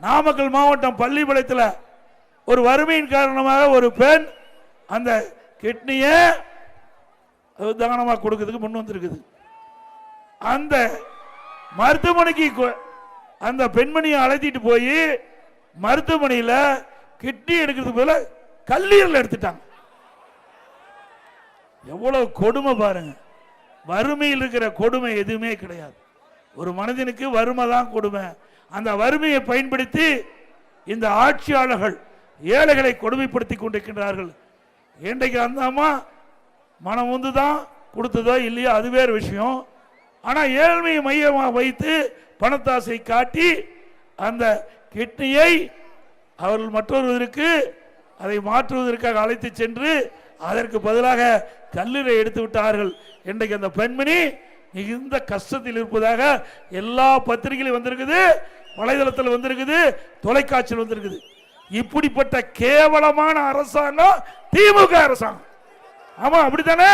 நாமக்கல் மாவட்டம் பள்ளிப்பாளையத்தில் ஒரு வறுமையின் காரணமாக ஒரு பெண் அந்த கிட்னியை தானமாக கொடுக்கிறதுக்கு முன் வந்திருக்குது. அந்த மருத்துவமனைக்கு அந்த பெண்மணியை அழைத்திட்டு போய் மருத்துவமனையில் கிட்னி எடுக்கிறதுக்கு போல கல்லீரல் எடுத்துட்டாங்க. எவ்வளவு கொடுமை பாருங்க. வறுமையில் இருக்கிற கொடுமை எதுவுமே கிடையாது. ஒரு மனிதனுக்கு வறுமை தான் கொடுமை. அந்த வறுமையை பயன்படுத்தி இந்த ஆட்சியாளர்கள் ஏழைகளை கொடுமைப்படுத்தி கொண்டிருக்கின்றார்கள். இன்றைக்கு அந்த அம்மா மனம் வந்து தான் கொடுத்ததோ இல்லையோ அது வேறு விஷயம். ஆனால் ஏழ்மையை மையமாக வைத்து பணத்தாசை காட்டி அந்த கிட்னியை அவர்கள் மற்றொருவருக்கு அதை மாற்றுவதற்காக அழைத்து சென்று அதற்கு பதிலாக கல்லீரை எடுத்து விட்டார்கள். இன்றைக்கு அந்த பெண்மணி மிகுந்த கஷ்டத்தில் இருப்பதாக எல்லா பத்திரிகையிலும் வந்திருக்குது, வலைதளத்தில் வந்திருக்குது, தொலைக்காட்சியில் வந்திருக்குது. இப்படிப்பட்ட கேவலமான அரசாங்கம் திமுக அரசாங்கம். ஆமா அப்படித்தானே?